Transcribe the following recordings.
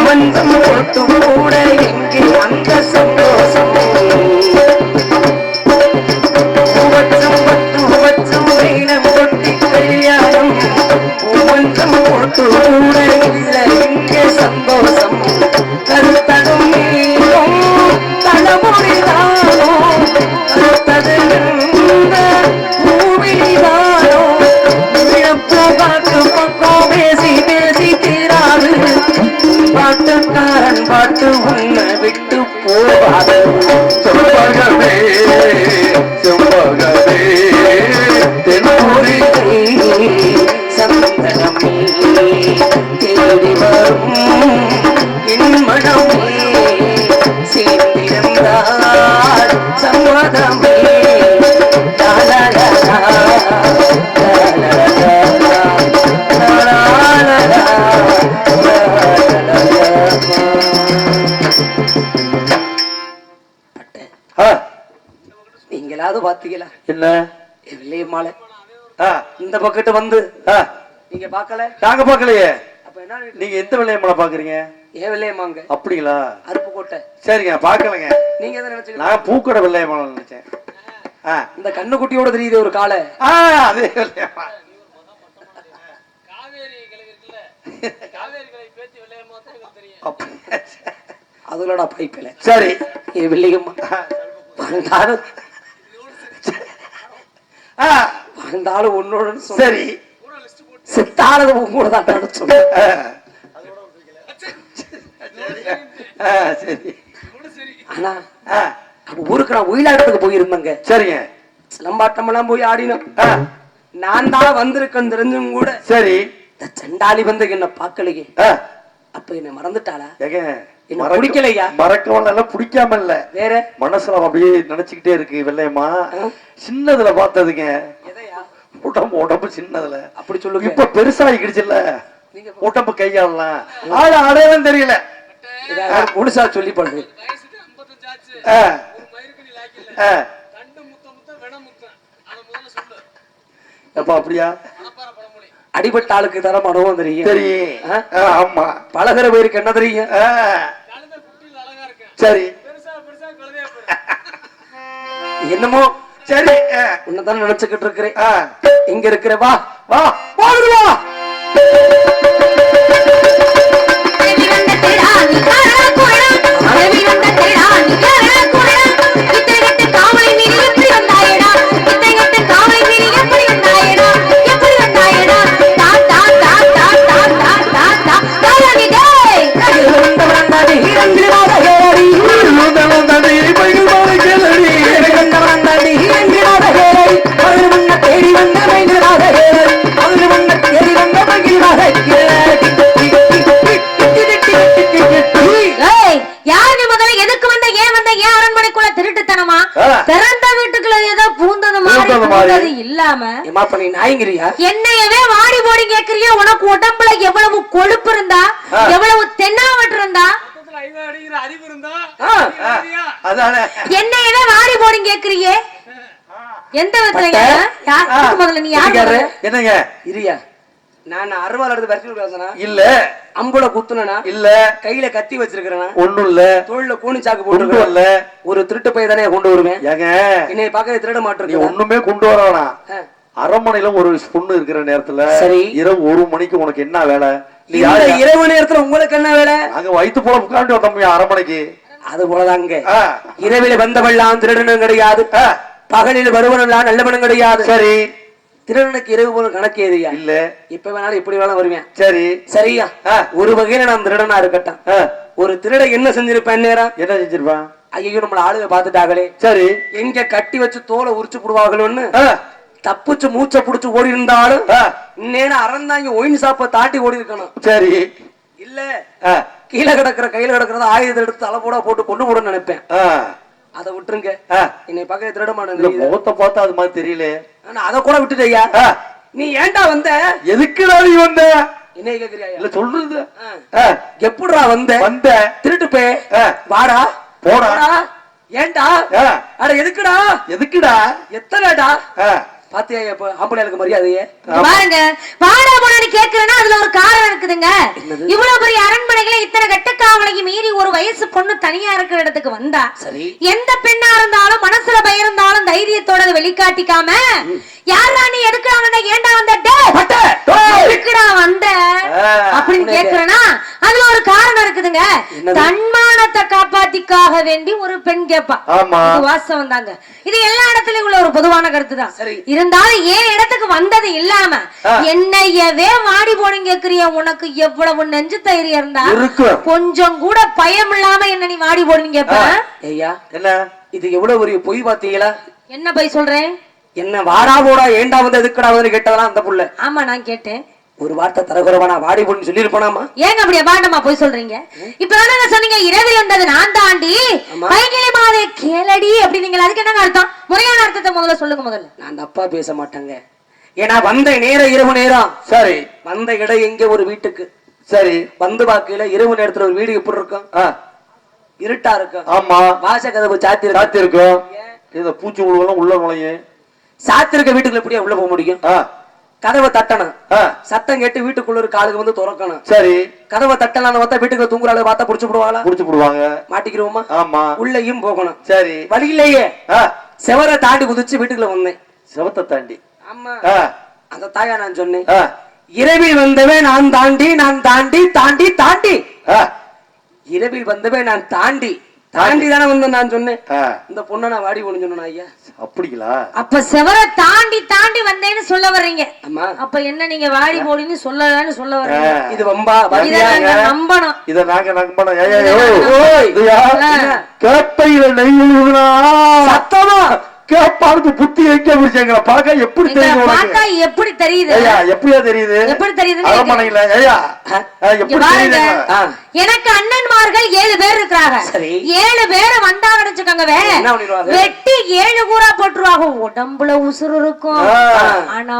மஞ்சம் போட்டு கூட எங்கே அந்த சந்தோஷம் வச்சம் வேலம் கொட்டி கல்யாணம் மஞ்சம் போட்டு கூட இல்லை எங்கே சந்தோஷம் கருத்ததும் நீரும் தலைமுறைதானோ கருத்தது பூவிதானோ பாட்டு பக்கம் பேசி பேசி தீராது பாட்டுக்காரன் பாட்டு உன்னை விட்டு போவாது செவ்வகமே செவ்வகமே தென்மொழி சந்தனமே தேடி வரும் என் மனமே சேர்ந்திருந்தால் சம்மதமே நீங்களாவது பாத்தீங்களா என்ன வெள்ளையம்மாளை இந்த பக்கத்து வந்து நீங்க பாக்கல நாங்க பாக்கலையே. அப்ப என்ன நீங்க எந்த வெள்ளையம்மாளை பாக்குறீங்க? ஏன் வெள்ளையம்மாங்க? அப்படிங்களா? அருப்புக்கோட்டை. சரிங்க, பாக்கலங்க. நீங்க எதை நினைச்சீங்க? நான் பூக்கடை வெள்ளையம்மாளை நினைச்சேன். இந்த கண்ணுக்குட்டியோட தெரியுது ஒரு காலை. அதே வெள்ளையம்மா. அதுலடா பைப்பில. சரி ஏ வெள்ளையம்மா வந்தாலும் வந்தாலும் உன்னோட சரி செத்தானது உங்களோட தான் நினைச்சோம். சரி ஆனா ஊருக்கு நான் ஒயிலாட்டத்துக்கு போயிருந்தேங்க. சரிங்க. சிலம்பாட்டம் எல்லாம் போய் ஆடினோம். நான் தான் வந்திருக்கேன் தெரிஞ்சும் கூட சரி இந்த சண்டாளி வந்து என்ன பாக்கலையே. அப்ப என்ன மறந்துட்டாளா? என்ன பிடிக்கலையா? மறக்கவும் இல்ல, பிடிக்காம இல்ல, வேற மனசுல அப்படியே நினைச்சுக்கிட்டே இருக்கு. வெள்ளையம்மா சின்னதுல பார்த்ததுங்க, உடம்பு சின்னதுல அப்படி சொல்லுங்க. இப்ப பெருசாகிடுச்சுல்ல உடம்பு கையாளலாம், அடையாளம் தெரியல. முழுசா சொல்லி பண்ணு. அப்ப அப்படியா? அடிபட்ட ஆளுக்கு தர மனமும் தெரியும். தெரியும். ஆமா. பழகிற பேருக்கு என்ன தெரியும்? சரி என்னமோ சரி உன்னதான் நினைச்சுக்கிட்டு இருக்கிறேன். எங்க இருக்கிற? வா வா வா. என்னையவே வாடி போடி கேக்குறியா? உனக்கு உடம்புல எவ்வளவு கொழுப்பு இருந்தா, எவ்வளவு தென்னாவட்டு இருந்தா, என்னையவே வாடி போடி கேக்குறியே? எந்த விதத்துல? முதல்ல நீ யாரு? என்னங்க இரியா? நான் அறுவாள் எடுத்து வரைச்சு பேசுனா இல்ல, அம்புல குத்துனா இல்ல, கையில கத்தி வச்சிருக்கிறேன் ஒண்ணும் இல்ல, தோல்ல கூனி சாக்கு போட்டு இல்ல, ஒரு திருட்டு பை தானே கொண்டு வருவேன். என்னை பார்க்க திருட மாட்டேன். ஒண்ணுமே கொண்டு வரவேணா. அரண்மனையில ஒரு பொண்ணு இருக்கிற நேரத்துல சரி இரவு 1 மணிக்கு உனக்கு என்ன வேலை? இரவு நேரத்துல உங்களுக்கு என்ன வேலை? அங்க வயிற்று போல உட்காந்து வந்தோம் அரண்மனைக்கு. அது போலதாங்க இரவில வந்தவெல்லாம் திருடனும் கிடையாது, பகலில் வருவனெல்லாம் நல்லவனும் கிடையாது. சரி, திருடனுக்கு இரவு போல கணக்கு ஏறியா? இல்ல, இப்ப வேணாலும் எப்படி வேணாலும் வருவேன். சரி சரியா? ஒரு வகையில நான் திருடனா இருக்கட்டும். ஒரு திருட என்ன செஞ்சிருப்பேன்? நேரம் என்ன செஞ்சிருப்பான்? ஐயோ நம்மள ஆளுக பாத்துட்டாங்களே, சரி எங்க கட்டி வச்சு தோலை உரிச்சு போடுவாங்களோன்னு தப்புச்சு மூச்சை புடிச்சு ஓடி இருந்தாலும் நேரம் அறந்தாங்க ஒயின் சாப்ப தாட்டி ஓடி இருக்கணும். சரி இல்ல, கீழே கிடக்குற கையில கிடக்குறத ஆயுதத்தை எடுத்து தலைப்போட போட்டு கொண்டு போடணும்னு நினைப்பேன். அதை விட்டுருங்க. என்னை பக்கம் திருட மாட்டேன். முகத்தை பார்த்தா அது மாதிரி தெரியல. அதை கூட விட்டுட்டயா? நீ ஏன்டா வந்த? எதுக்குடா நீ வந்த? என்ன கேக்குறியா? இல்ல சொல்றது எப்படிடா வந்த? வந்த திருட்டு போய் வாடா போடா. ஏன்டா? அட எதுக்குடா? எதுக்குடா? எத்தனைடா? பாத்தியா இப்ப ஆம்பளைகளுக்கு மரியாதையே பாருங்க. வாடா போடான்னு கேக்குறேன்னா அதுல ஒரு காரணம் இருக்குதுங்க. இவ்வளவு பெரிய அரண்மனைகளை இத்தனை பொண்ணு தனியா இருக்கிற இடத்துக்கு வந்தா சரி எந்த பெண்ணா இருந்தாலும் மனசுல பயம் இருந்தாலும் தைரியத்தோட அதை வெளிக்காட்டிக்காம யாரா நீ எதுக்குடா வந்த ஏண்டா வந்த எதுக்குடா வந்த அப்படின்னு கேக்குறேன்னா அதுல ஒரு காரணம் இருக்குதுங்க. தன்மானத்தை காப்பாத்திக்காக வேண்டி ஒரு பெண் கேப்பா. வாசம் வந்தாங்க. இது எல்லா இடத்துலயும் உள்ள ஒரு பொதுவான கருத்து தான். இருந்தாலும் ஏன் இடத்துக்கு வந்தது இல்லாம என்னையவே வாடி போன கேக்குறிய உனக்கு எவ்வளவு நெஞ்சு தைரியம் இருந்தா கொஞ்சம் கூட பயம் இல்லாம என்ன நீ வாடி போடுன்னு கேப்ப. ஐயா என்ன இது எவ்வளவு ஒரு பொய் பாத்தீங்களா? என்ன பொய் சொல்றேன்? என்ன வாடா போடா ஏண்டா வந்து எதுக்குடா வந்து கேட்டதெல்லாம் அந்த புள்ள. ஆமா நான் கேட்டேன். ஒரு வார்த்தை தரகுறவனா வாடி போன்னு சொல்லிருப்பானாமா? ஏங்க அப்படியே பாண்டமா போய் சொல்றீங்க? இப்பதானே சொன்னீங்க இரவில் வந்தது நான் தாண்டி பைகிளி மாதே கேளடி அப்படின்னீங்க. அதுக்கு என்ன அர்த்தம்? முறையான அர்த்தத்தை முதல்ல சொல்லுங்க. முதல்ல நான் தப்பா பேச மாட்டேங்க. ஏன்னா வந்த நேரம் இரவு நேரம். சரி வந்த இடம் எங்க ஒரு வீட்டுக்கு. சரி வந்து பாக்கையில இரவு நேரத்துல ஒரு வீடு எப்படி இருக்கும்? இருட்டா இருக்கும். ஆமா வாச கதவு சாத்தி இருக்கும். இத பூச்சி உள்ள நுழையும். சாத்திருக்க வீட்டுக்குள்ள எப்படியா உள்ள போக முடியும்? கதவை தட்டணும். சத்தம் கேட்டு வீட்டுக்குள்ள ஒரு காலுக்கு வந்து திறக்கணும். சரி கதவை தட்டலான்னு பார்த்தா வீட்டுக்குள்ள தூங்குறாள் பார்த்தா புடிச்சு போடுவாளா? புடிச்சு போடுவாங்க. மாட்டிக்கிறோமா? ஆமா உள்ளேயும் போகணும். சரி வழியிலேயே செவரை தாண்டி குதிச்சு வீட்டுக்குள்ள வந்தேன். செவத்தை தாண்டி? ஆமா அந்த தாயா நான் சொன்னேன். இரவில் வந்தவே நான் தாண்டி நான் தாண்டி தாண்டி தாண்டி இரவில் வந்தவே நான் தாண்டி தாண்டி தானே வந்து நான் சொன்னேன். இந்த பொண்ணை நான் வாடி போன்னு சொன்னேன். ஐயா அப்படிங்களா? அப்ப செவரை தாண்டி தாண்டி வந்தேன்னு சொல்ல வர்றீங்க. ஆமா அப்ப என்ன நீங்க வாடி போடின்னு சொல்லலன்னு சொல்ல வர்றீங்க. இது வம்பா? நம்பணும். இத நாங்க நம்பணும். கேப்பையில நெய் சத்தமா கேப்பாருக்கு புத்தி வைக்க முடிச்சேங்கிற பாக்க எப்படி தெரியுது? பாக்க எப்படி தெரியுது? எப்படியா தெரியுது? எப்படி தெரியுது? அரமனையில எப்படி தெரியுது? எனக்கு அண்ணன்மார்கள் 7 பேர் இருக்காங்க. 7 பேர் வந்தா கிடைச்சுக்கோங்க வெட்டி 7 கூறா போட்டுருவாங்க. உடம்புல உசுறு இருக்கும். ஆனா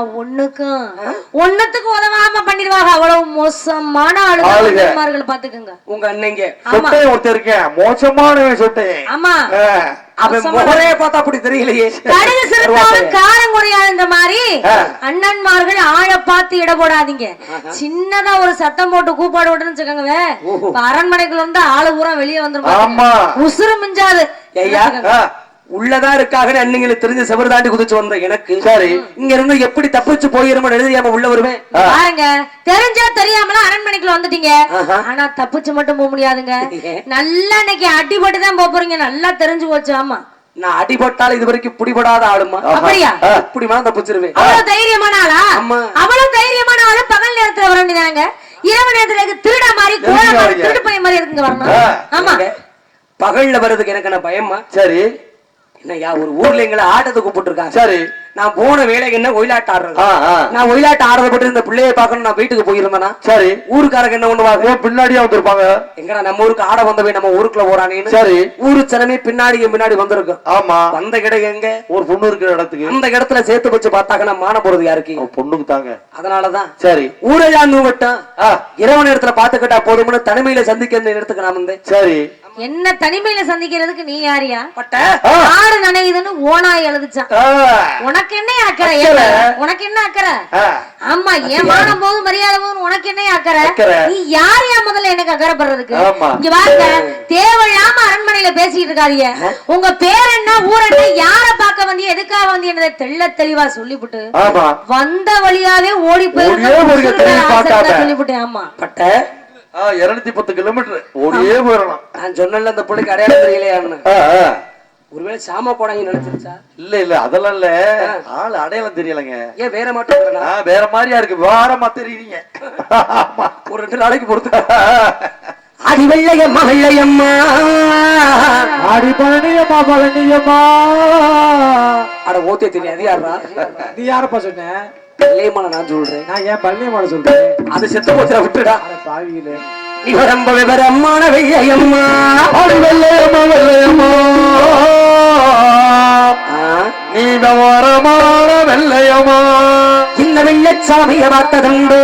ஒண்ணுத்துக்கு உதவாம பண்ணிடுவாங்க. அவ்வளவு மோசமான அண்ணன்மார்கள் பாத்துக்கோங்க. உங்க அண்ணங்க சொட்டை ஒருத்தர் இருக்கேன் மோசமான சொட்டை. ஆமா அண்ணன்மார்கள் ஆழ பார்த்து இட போடாதீங்க. சின்னதா ஒரு சத்தம் போட்டு கூப்பாடு விட்டுன்னு அரண்மனைக்குள்ள வந்து ஆளு பூரா வெளியே வந்துரும். உசுறு மிஞ்சாது. உள்ளதா இருக்காக அன்னைங்களுக்கு தெரிஞ்ச செவர் தாண்டி குதிச்சு வந்த எனக்கு சரி இங்க இருந்து எப்படி தப்பிச்சு போயிருமோ எழுதியாம உள்ள வருவேன். பாருங்க தெரிஞ்சா தெரியாமல அரண்மனைக்குள்ள வந்துட்டீங்க. ஆனா தப்பிச்சு மட்டும் போக முடியாதுங்க. நல்லா இன்னைக்கு அடிபட்டு தான் போறீங்க. நல்லா தெரிஞ்சு போச்சு. ஆமா நான் அடிபட்டாலும் இது வரைக்கும் பிடிபடாத ஆளுமா? அப்படியா? இப்படிமா தப்பிச்சிருவேன். அவ்வளவு தைரியமான ஆளா? அவ்வளவு தைரியமான ஆளு பகல் நேரத்துல வர வேண்டியதாங்க. இரவு நேரத்துல திருட மாதிரி திருடு பையன் மாதிரி இருக்குங்க வரணும். ஆமா பகல்ல வர்றதுக்கு எனக்கு என்ன பயமா? சரி என்னையா ஒரு ஊர்ல எங்களை ஆட்டத்தை கூப்பிட்டு இருக்காங்க. சரி நான் போன வேலைக்கு என்ன ஒயிலாட்ட ஆடுறது. நான் ஒயிலாட்ட ஆடுறத பட்டு இந்த பிள்ளையை பாக்கணும் நான் வீட்டுக்கு போயிருந்தேன்னா சரி ஊருக்காரங்க என்ன பண்ணுவாங்க? பின்னாடியே வந்துருப்பாங்க. எங்கடா நம்ம ஊருக்கு ஆட வந்தவே நம்ம ஊருக்குள்ள போறானேன்னு சரி ஊரு சனமே பின்னாடி வந்திருக்கும். ஆமா வந்த இடம் எங்க? ஒரு பொண்ணு இருக்கிற இடத்துக்கு. அந்த இடத்துல சேர்த்து வச்சு பார்த்தாங்கன்னா மான போறது யாருக்கு? பொண்ணுக்கு தாங்க. அதனாலதான் சரி ஊரையான் நூவட்டம் இரவு நேரத்துல பாத்துக்கிட்டா போதும்னு தனிமையில சந்திக்க இடத்துக்கு நான் வந்தேன். சரி என்ன தனிமையில சந்திக்கிறதுக்கு நீ யாரியா? ஆடு நனையுதுன்னு ஓனாய் எழுதுச்சான். உனக்கு என்ன அக்கறை? உனக்கு என்ன அக்கறை? ஆமா என் மானம் போது மரியாதை போது உனக்கு என்ன அக்கறை? நீ யாரையா முதல்ல எனக்கு அக்கறைப்படுறதுக்கு? இங்க பாருங்க தேவையில்லாம அரண்மனையில பேசிட்டு இருக்காதீங்க. உங்க பேர் என்ன ஊர் என்ன யார பாக்க வந்தீங்க எதுக்காக வந்தீங்க தெள்ள தெளிவா சொல்லிவிட்டு வந்த வழியாவே ஓடி போய் சொல்லிவிட்டேன். ஆமா பட்ட 210 கிலோமீட்டர் ஓடியே போயிடலாம். நான் சொன்னல அந்த பிள்ளைக்கு அடையாளம் தெரியலையான்னு. ஒருவேளை சாம போடாங்க நினைச்சிருச்சா? இல்ல அதெல்லாம் இல்ல. ஆள் அடையாளம் தெரியலங்க. ஏன் வேற மாட்டோம்? வேற மாதிரியா இருக்கு. வாரமா தெரியுறீங்க. ஒரு 2 நாளைக்கு பொறுத்து அடி வெள்ளையம்மா வெள்ளையம்மா அடி பழனியம்மா அட ஓத்தே தெரியாது. யாரா நீ யாரப்பா சொன்ன? வெள்ளையம்மா நான் சொல்றேன். நான் ஏன் பழனியம்மா சொல்றேன்? அது செத்து போச்சா விட்டுடா பாவியில. நீ ரொம்ப விவரமான வெள்ளையம்மா அடி வெள்ளையம்மா வெள்ளையம்மா நீ விவரமான வெள்ளையம்மா இந்த வெள்ளச்சாமிய பார்த்ததுண்டோ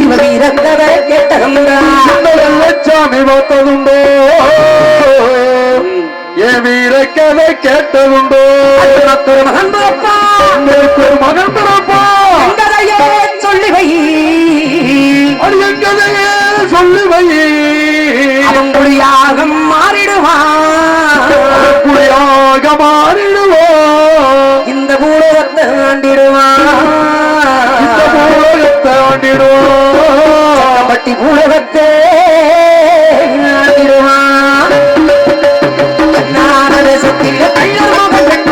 இவ வீரந்தவ கேட்டதுண்டா இந்த வெள்ளச்சாமி பார்த்ததுண்டோ என் வீரக்கதை கேட்டதுண்டோ ஒரு மகன் பிறப்பா ஒரு மகன் பிறப்பா எங்களையே சொல்லி வை அது எங்களையே சொல்லி வை அவங்களுடைய பூலகத்தை ஆண்டிடுவான் பட்டி பூலகத்தை ஆண்டிடுவான் தேசத்தில் கள்ளர் மகன்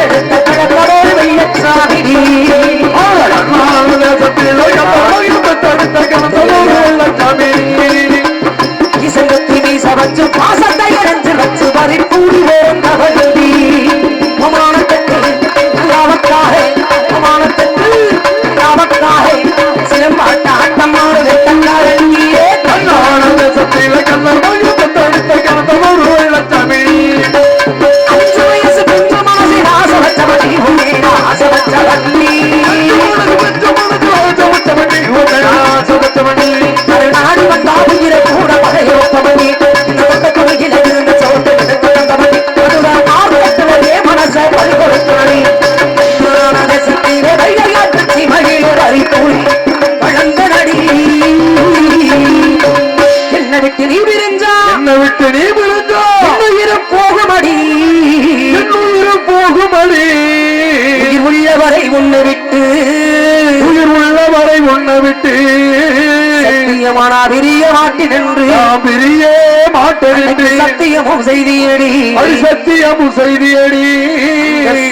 பெற்றெடுத்த கடற்கரை வெள்ளச்சாமி இசங்கத்தி வீச வச்சு பாசத்தை இறந்து வச்சு வரி கூடி வேண்டவதி அவமானத்துக்கு அவக்காக அவமானத்துக்கு அவக்காக சிலம்பாட்ட ஆட்டமான வெட்டக்காரங்கியே தேசத்தில கல்லர் மகன் பெற்றெடுத்த கடற்கரை வெள்ளச்சாமி 5 வயசு பெற்ற மாசி ஆசவச்சவடி ஆசவச்சவடி நாடு வந்தாடுகிற கூட பகையோப்பமணி இந்த தொழில இருந்த சோட்டு எடுத்தவனி மாறுவத்திலே மனசை பறிகொடுத்தவனி தேசத்திலே வைகாட்சி மகிழ அறித்தூளி வளர்ந்த நடி என்னை விட்டு நீ விரிஞ்சா இன்னுயிரம் போகுமடி உயிர் உள்ளவரை உன்னை விட்டு சத்தியமானா பிரிய மாட்டேன் என்று சத்தியமும் செய்தியடி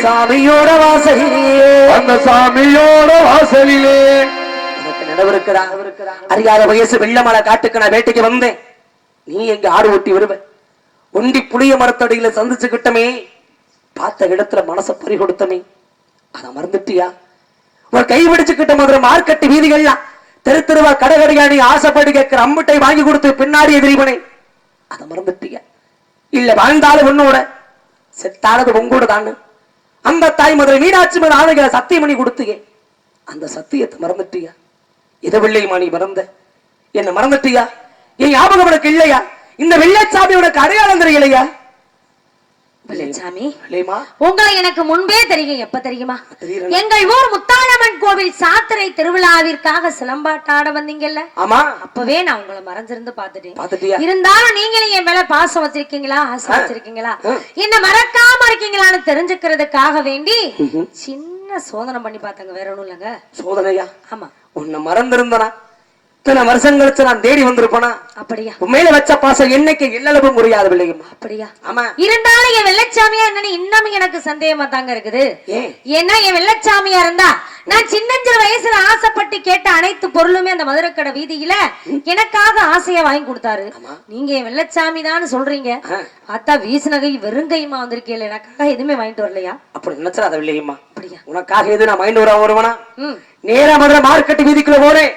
சாமியோட வாசலிலே அந்த சாமியோட வாசலிலே உனக்கு நினைவிருக்கிறா அறியாத வயசு வெள்ளமலை காட்டுக்கு நான் வேட்டைக்கு வந்தேன் நீ எங்க ஆடு ஓட்டி வருவ ஒண்டி புளிய மரத்தடியில சந்திச்சுக்கிட்டமே பார்த்த இடத்துல மனசை பறி கொடுத்தமே அத மறந்துட்டியா ஒரு கை பிடிச்சுக்கிட்ட மதுரை மார்க்கெட்டு வீதிகள்லாம் தெரு தெருவா கடைகடையா நீ ஆசைப்பட்டு கேட்கிற அம்பட்டை வாங்கி கொடுத்து பின்னாடி எதிரிபனே அத மறந்துட்டியா இல்ல வாழ்ந்தாலும் உன்னோட செத்தானது உங்கூட தான் அந்த தாய் மதுரை மீனாட்சி மதுரை ஆளுகளை சத்தியமணி கொடுத்துயே அந்த சத்தியத்தை மறந்துட்டியா இதை வெள்ளையுமா நீ மறந்த என்ன மறந்துட்டியா என் ஞாபகம் உனக்கு இல்லையா இந்த வெள்ளைச்சாமி உனக்கு அடையாளம் தெரியலையா வெள்ளச்சாமி உங்களை எனக்கு முன்பே தெரியும் எப்ப தெரியுமா எங்கள் ஊர் முத்தாளம்மன் கோவில் சாத்திரை திருவிழாவிற்காக சிலம்பாட்டாட வந்தீங்கல்ல ஆமா அப்பவே நான் உங்களை மறைஞ்சிருந்து பாத்துட்டேன் இருந்தாலும் நீங்களும் என் மேல பாசம் வச்சிருக்கீங்களா ஆசை வச்சிருக்கீங்களா என்ன மறக்காம இருக்கீங்களான்னு தெரிஞ்சுக்கிறதுக்காக வேண்டி சின்ன சோதனை பண்ணி பார்த்தாங்க வேற ஒண்ணும் இல்லங்க சோதனையா ஆமா உன்னை மறந்திருந்தனா இத்தனை வருஷம் கழிச்சு நான் தேடி வந்திருப்பேனா அப்படியா உண்மையில வச்ச பாசம் என்னைக்கு எல்லளவும் முடியாது பிள்ளைங்கம்மா அப்படியா ஆமா இருந்தாலும் என் வெள்ளச்சாமியா என்னன்னு இன்னமும் எனக்கு சந்தேகமா தாங்க இருக்குது ஏன்னா என் வெள்ளச்சாமியா இருந்தா நான் சின்னஞ்சிறு வயசுல ஆசைப்பட்டு கேட்ட அனைத்து பொருளுமே அந்த மதுரைக்கடை வீதியில எனக்காக ஆசையா வாங்கி கொடுத்தாரு நீங்க என் வெள்ளச்சாமி தான் சொல்றீங்க அத்தா வீசுநகை வெறுங்கையுமா வந்திருக்கீங்க எனக்காக எதுவுமே வாங்கிட்டு வரலையா அப்படி நினைச்சா அதை இல்லையம்மா அப்படியா உனக்காக எது நான் மைண்ட் வருவனா நேரா மதுரை மார்க்கெட்டு வீதிக்குள்ள போறேன்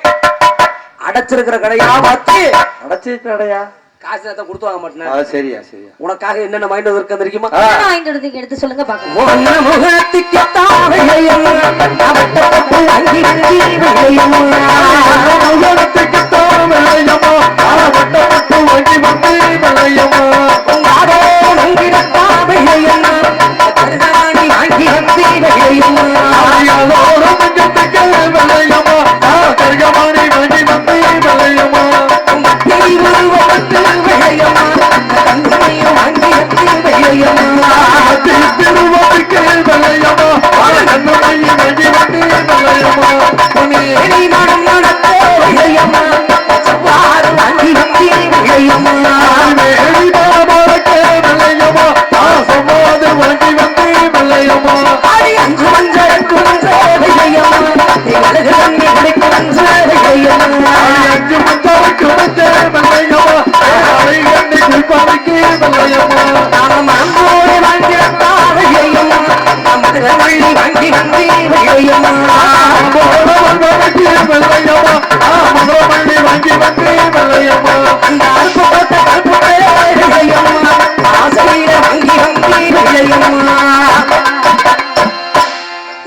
அடைச்சிருக்கிற கடையா பார்த்து அடைச்சிருக்கிற கடையா காசு தான் கொடுத்து வாங்க மாட்டேன் சரியா உனக்காக என்னென்ன மைண்ட் இருக்கு தெரியுமா வாங்கிட்டு வந்து எடுத்து சொல்லுங்க பாக்கலாம்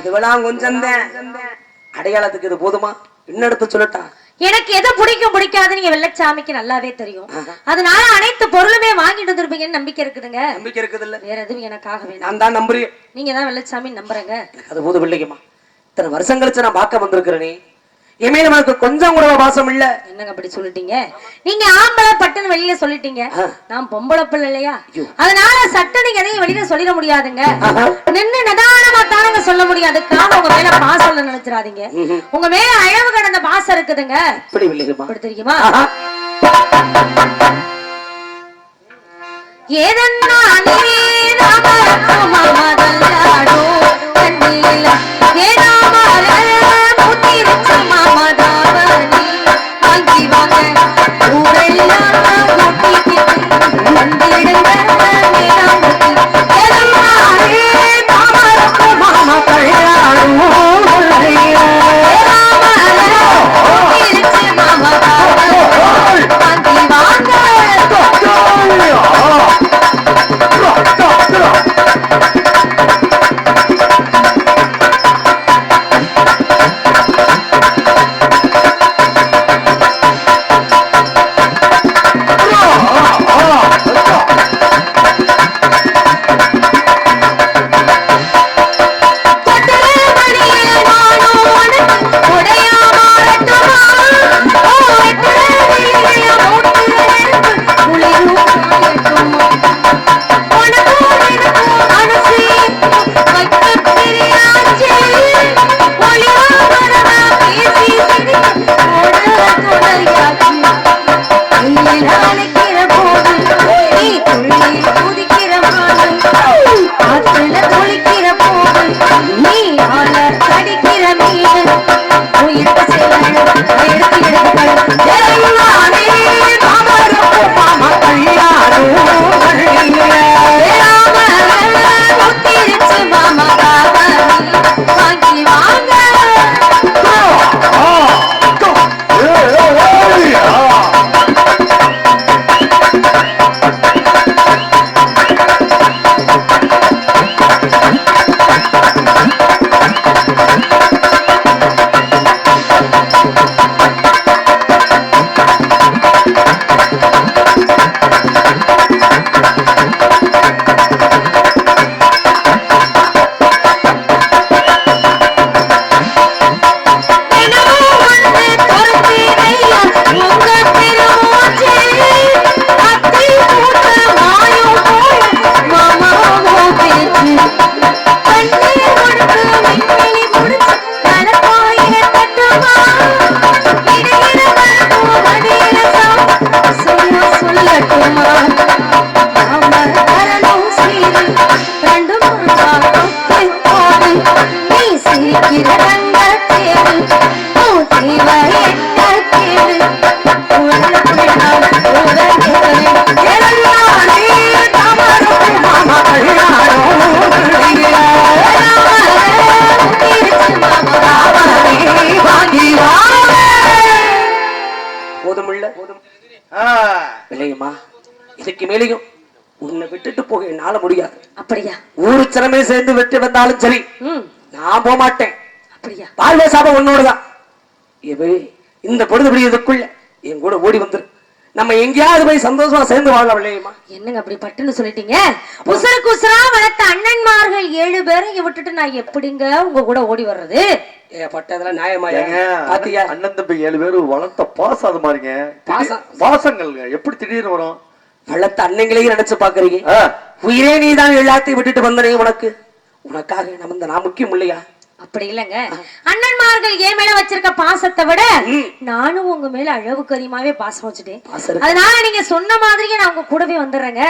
இதுவெல்லாம் கொஞ்சம் அடையாளத்துக்கு இது போதுமா இன்னெடுத்து சொல்லட்டா எனக்கு எது பிடிக்கும் பிடிக்காது நீங்க வெள்ளச்சாமிக்கு நல்லாவே தெரியும் அதனால அனைத்து பொருளுமே வாங்கிட்டு வந்திருப்பீங்கன்னு நம்பிக்கை இருக்குதுங்க நம்பிக்கை இருக்குது இல்ல வேற எதுவும் எனக்காக வேணும் நான் தான் நம்புறேன் நீங்க தான் வெள்ளச்சாமி நம்புறேங்க அது போது பிள்ளைங்கம்மா இத்தனை வருஷம் கழிச்சு நான் பார்க்க வந்திருக்கிறேனே இமையில நமக்கு கொஞ்சம் கூட பாசம் இல்ல. என்னங்க அப்படி சொல்லிட்டீங்க? நீங்க ஆம்பளை பட்டுன்னு வெளியில சொல்லிட்டீங்க, நான் பொம்பளை பிள்ளை இல்லையா? அதனால சட்ட நீங்க எதையும் வெளியில சொல்லிட முடியாதுங்க. நின்னு நிதானமா தானங்க சொல்ல முடியாது. காரணம் உங்க மேல பாசம் நினைச்சிடாதீங்க. உங்க மேல அழகு கடந்த பாசம் இருக்குதுங்க. அப்படி தெரியுமா? ஏதன்னா இதுக்கு மேலேயும் உன்னை விட்டுட்டு போக என்னால முடியாது. அப்படியா? ஊரு சிறமே சேர்ந்து வெற்றி வந்தாலும் சரி நான் போக மாட்டேன். அப்படியா? வாழ்வே சாபம் உன்னோடுதான். இந்த பொழுது புரியதுக்குள்ள என் கூட ஓடி வந்துரு. நம்ம எங்கேயாவது போய் சந்தோஷமா சேர்ந்து வாழவில்லையுமா? என்னங்க அப்படி பட்டுன்னு சொல்லிட்டீங்க? உசருக்கு உசரா வளர்த்த அண்ணன்மார்கள் 7 பேரையும் விட்டுட்டு நான் எப்படிங்க உங்க கூட ஓடி வர்றது? பட்டதெல்லாம் நியாயமா? பாத்தியா, அண்ணன் தம்பி 7 பேரும் வளர்த்த பாசம் அது மாதிரிங்க. பாசங்கள் எப்படி திடீர்னு வரும்? வளர்த்த அண்ணங்களையும் நினைச்சு பாக்குறீங்க. உயிரே நீதான் எல்லாத்தையும் விட்டுட்டு வந்தனே. உனக்காக நம்ம நான் முக்கியம் இல்லையா? அப்படி இல்லங்க, அண்ணன்மார்கள் என் மேல வச்சிருக்க பாசத்தை விட நானும் உங்க மேல அளவுக்கு அதிகமாவே பாசம் வச்சுட்டேன். அதனால நீங்க சொன்ன மாதிரியே நான் உங்க கூடவே வந்துடுறேங்க.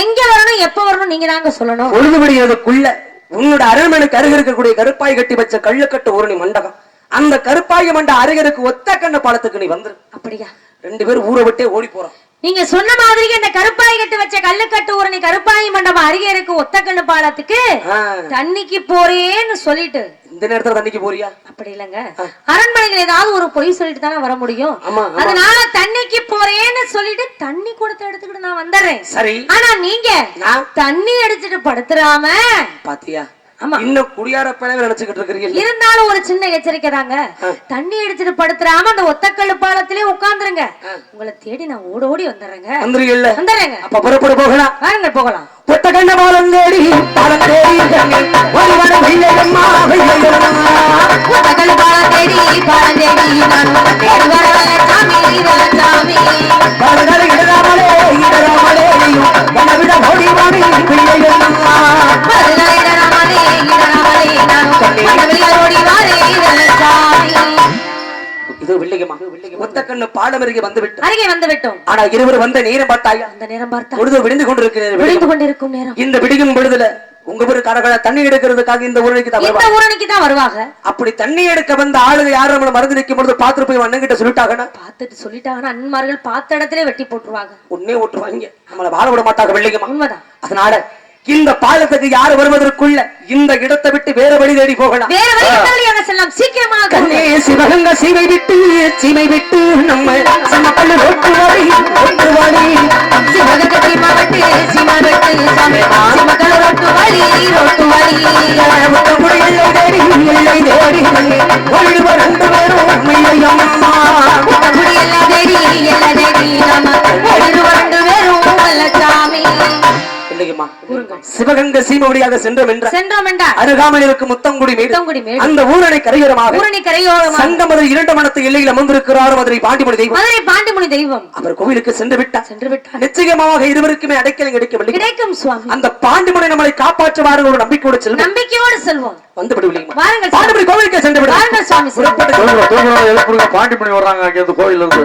எங்க வரணும் எப்ப வரணும் நீங்க தாங்க சொல்லணும். பொழுதுபடியதுக்குள்ள உன்னோட அரண்மனைக்கு அருகே இருக்கக்கூடிய கருப்பாய் கட்டி வச்ச கள்ளுக்கட்டு ஊரணி மண்டபம், அந்த கருப்பாய் மண்ட அருகருக்கு ஒத்த கண்ண பாலத்துக்கு நீ வந்துரு. அப்படியா? 2 பேரும் ஊரை விட்டே ஓடி போறோம். நீங்க சொன்ன மாதிரி இந்த கருப்பாய் கட்டு வச்ச கல்லுக்கட்டு ஊரணி கருப்பாய் மண்டபம் அருகே இருக்கு ஒத்தக்கண்ணு பாலத்துக்கு தண்ணிக்கு போறேன்னு சொல்லிட்டு இந்த நேரத்துல தண்ணிக்கு போறியா? அப்படி இல்லங்க, அரண்மனைகள் ஏதாவது ஒரு பொய் சொல்லிட்டு தானே வர முடியும். அதனால தண்ணிக்கு போறேன்னு சொல்லிட்டு தண்ணி கொடுத்து எடுத்துக்கிட்டு நான் வந்துடுறேன். சரி, ஆனா நீங்க தண்ணி அடிச்சுட்டு படுத்துறாம பாத்தியா இன்னும் குடியார பிளவு நினைச்சுக்கிட்டு இருக்கீங்க. இருந்தாலும் ஒரு சின்ன எச்சரிக்கை தாங்க, தண்ணி அடிச்சுட்டு படுத்துறாம அந்த ஒத்தக்கல்லு பாலத்திலே உட்கார்ந்துருங்க. உங்களை தேடி நான் ஓடி வந்துடுறேங்க. வந்துருங்க. வந்துடுறேங்க. அப்ப புறப்பட போகலாம். வாருங்க போகலாம். ஒத்த கண்ண பாலம் தேடி ஒருவன வெள்ளையம்மா வெள்ளையம்மா ஒத்தக்கல் பாலம் தேடி நான் தேடி வரவல்ல சாமி பாலகால இடராமலே விட ஓடி வாடி வெள்ளையம்மா இடராமலே நான் ஓடி வாரே சாமி. இது வெள்ளையம்மா ஒத்த கண்ணு பாலம் அருகே வந்து விட்டோம். ஆனா இருவர் வந்த நேரம் பார்த்தாயா? அந்த நேரம் பார்த்தா பொழுது விடிந்து கொண்டிருக்கும் நேரம். இந்த விடியும் பொழுதுல உங்க ஊரு காரங்கள தண்ணி எடுக்கிறதுக்காக இந்த ஊரணிக்கு தான் வருவாங்க. அப்படி தண்ணி எடுக்க வந்த ஆளுங்க யாரும் நம்மள மருந்து நிற்கும் பொழுது பாத்துட்டு போய் அண்ணன் கிட்ட சொல்லிட்டாங்கன்னா அண்ணன்மார்கள் பார்த்த இடத்துல வெட்டி போட்டுருவாங்க. உன்னே ஓட்டுவாங்க, நம்மள வாழ விட மாட்டாங்க வெள்ளையம்மா. உண்மைதான். அதனால இந்த பாலத்துக்கு யாரு வருவதற்குள்ள இந்த இடத்தை விட்டு வேற வழி தேடி போகலாம். வேற வழி செல்லலாம் சீக்கிரமாக. கண்ணே சிவகங்கை சீமை விட்டு நம்ம சிமக்கல்லு ரோட்டு வழி சிவகங்கை சீமை விட்டு சிமக்கல்லு ரோட்டு வழி ஒட்டமுடி எல்லை தேடி ஒளிவர் ரெண்டு பேரும் மெய்யம்மா ஒட்டமுடி எல்லை தேடி நாம ஒளிவர் ரெண்டு பேரும் சாமி. சிவகங்கை சீமை வழியாக சென்றோம் என்றால் அருகாமையில் இருக்கும் முத்தங்குடி மேடு அந்த ஊரணை கரையோரமாக சங்கமது இரண்டு மனத்து எல்லையில் அமர்ந்திருக்கிறார் மதுரை பாண்டிமுனி தெய்வம். அவர் கோவிலுக்கு சென்று விட்டார். நிச்சயமாக இருவருக்குமே அடைக்கலம் கிடைக்கும் சுவாமி. அந்த பாண்டிமுனி நம்மளை காப்பாற்றுவார் ஒரு நம்பிக்கையோடு செல்வோம். வந்து பாண்டிமுனி கோவிலுக்கு சென்று விடுவார்கள் சுவாமி. பாண்டிமுனி வர்றாங்க கோயில் இருந்து.